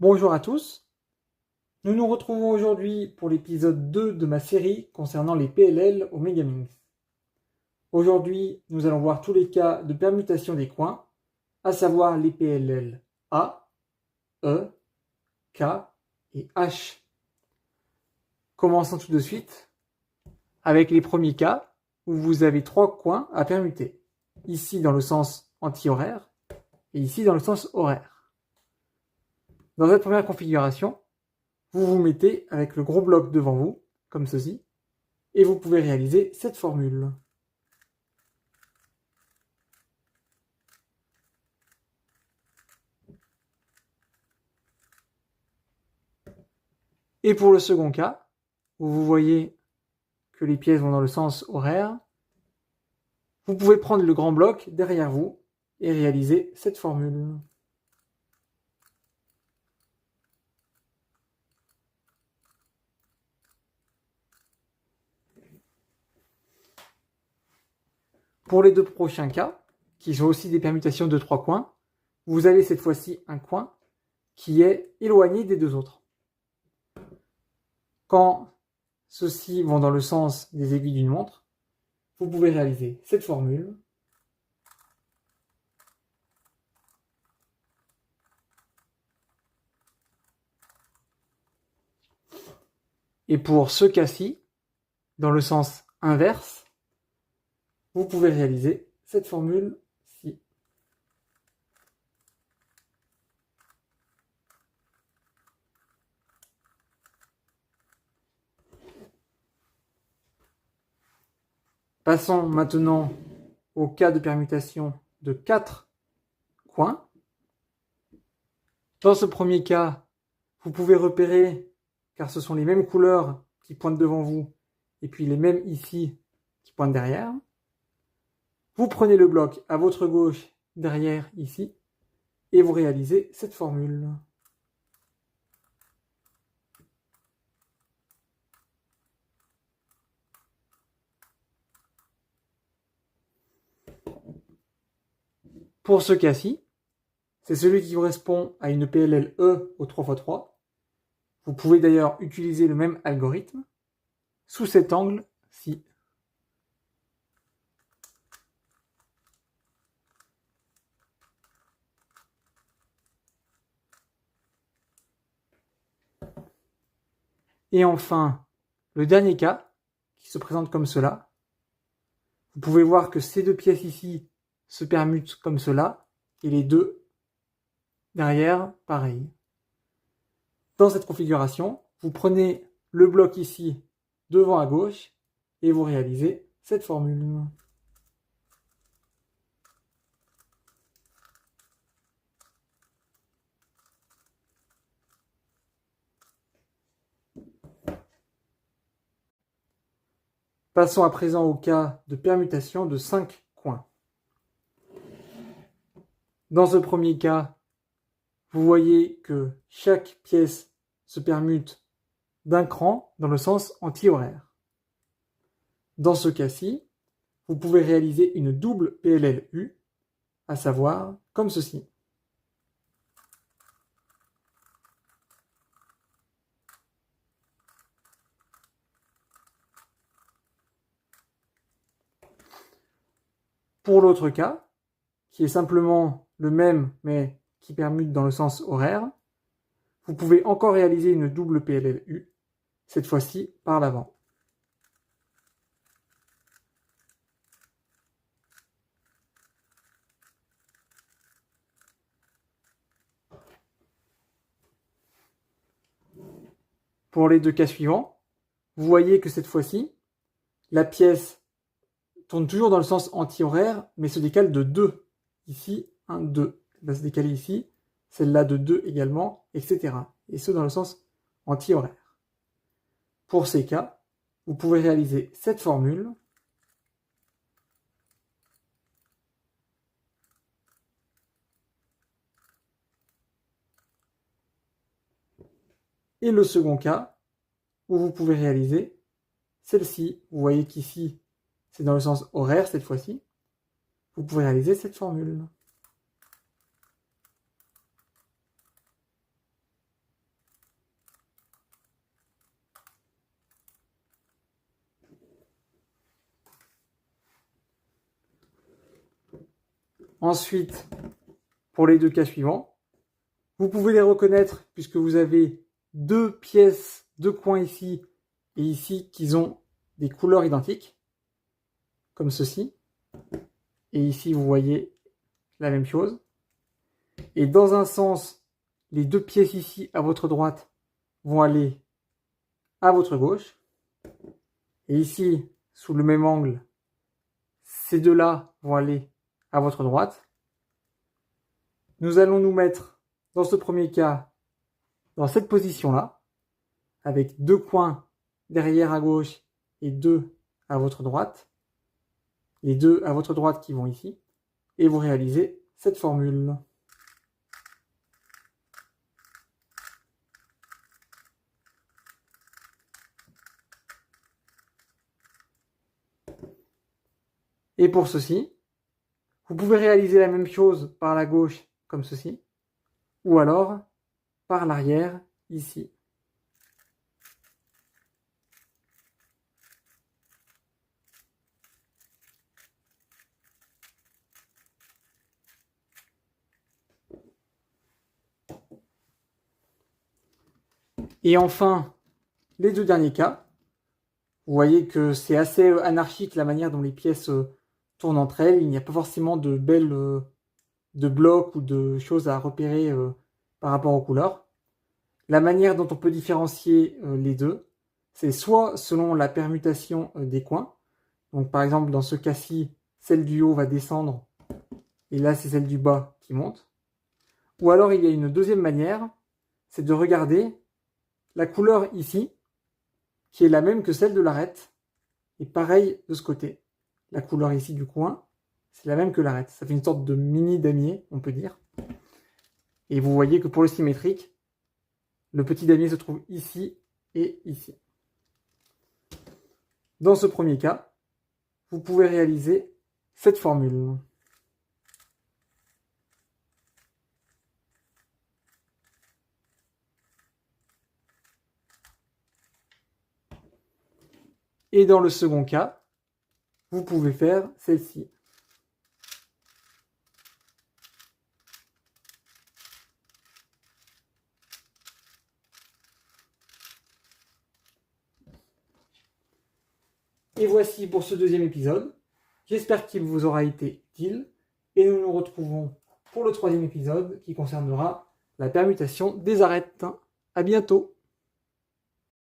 Bonjour à tous, nous nous retrouvons aujourd'hui pour l'épisode 2 de ma série concernant les PLL au Megaminx. Aujourd'hui, nous allons voir tous les cas de permutation des coins, à savoir les PLL A, E, K et H. Commençons tout de suite avec les premiers cas où vous avez trois coins à permuter. Ici dans le sens anti-horaire et ici dans le sens horaire. Dans cette première configuration, vous vous mettez avec le gros bloc devant vous, comme ceci, et vous pouvez réaliser cette formule. Et pour le second cas, où vous voyez que les pièces vont dans le sens horaire, vous pouvez prendre le grand bloc derrière vous et réaliser cette formule. Pour les deux prochains cas, qui sont aussi des permutations de trois coins, vous avez cette fois-ci un coin qui est éloigné des deux autres. Quand ceux-ci vont dans le sens des aiguilles d'une montre, vous pouvez réaliser cette formule. Et pour ce cas-ci, dans le sens inverse, vous pouvez réaliser cette formule-ci. Passons maintenant au cas de permutation de 4 coins. Dans ce premier cas, vous pouvez repérer, car ce sont les mêmes couleurs qui pointent devant vous, et puis les mêmes ici qui pointent derrière. Vous prenez le bloc à votre gauche, derrière, ici, et vous réalisez cette formule. Pour ce cas-ci, c'est celui qui correspond à une PLL E au 3x3. Vous pouvez d'ailleurs utiliser le même algorithme sous cet angle-ci. Et enfin, le dernier cas, qui se présente comme cela, vous pouvez voir que ces deux pièces ici se permutent comme cela, et les deux derrière, pareil. Dans cette configuration, vous prenez le bloc ici devant à gauche, et vous réalisez cette formule. Passons à présent au cas de permutation de 5 coins. Dans ce premier cas, vous voyez que chaque pièce se permute d'un cran dans le sens anti-horaire. Dans ce cas-ci, vous pouvez réaliser une double PLL-U, à savoir comme ceci. Pour l'autre cas, qui est simplement le même mais qui permute dans le sens horaire, vous pouvez encore réaliser une double PLL-U, cette fois-ci par l'avant. Pour les deux cas suivants, vous voyez que cette fois-ci, la pièce tourne toujours dans le sens anti-horaire, mais se décale de 2. Ici, 1, 2. Elle va se décaler ici, celle-là de 2 également, etc. Et ce, dans le sens anti-horaire. Pour ces cas, vous pouvez réaliser cette formule. Et le second cas, où vous pouvez réaliser celle-ci. Vous voyez qu'ici, c'est dans le sens horaire cette fois-ci. Vous pouvez réaliser cette formule. Ensuite, pour les deux cas suivants, vous pouvez les reconnaître puisque vous avez deux pièces, deux coins ici et ici qui ont des couleurs identiques, comme ceci. Et ici, vous voyez la même chose. Et dans un sens, les deux pièces ici à votre droite vont aller à votre gauche. Et ici, sous le même angle, ces deux-là vont aller à votre droite. Nous allons nous mettre, dans ce premier cas, dans cette position-là, avec deux coins derrière à gauche et deux à votre droite. Les deux à votre droite qui vont ici. Et vous réalisez cette formule. Et pour ceci, vous pouvez réaliser la même chose par la gauche, comme ceci, ou alors par l'arrière, ici. Et enfin, les deux derniers cas, vous voyez que c'est assez anarchique la manière dont les pièces tournent entre elles. Il n'y a pas forcément de de blocs ou de choses à repérer par rapport aux couleurs. La manière dont on peut différencier les deux, c'est soit selon la permutation des coins. Donc par exemple, dans ce cas-ci, celle du haut va descendre, et là c'est celle du bas qui monte. Ou alors il y a une deuxième manière, c'est de regarder la couleur ici, qui est la même que celle de l'arête, et pareil de ce côté. La couleur ici du coin, c'est la même que l'arête. Ça fait une sorte de mini damier, on peut dire. Et vous voyez que pour le symétrique, le petit damier se trouve ici et ici. Dans ce premier cas, vous pouvez réaliser cette formule. Et dans le second cas, vous pouvez faire celle-ci. Et voici pour ce deuxième épisode. J'espère qu'il vous aura été utile. Et nous nous retrouvons pour le troisième épisode qui concernera la permutation des arêtes. À bientôt!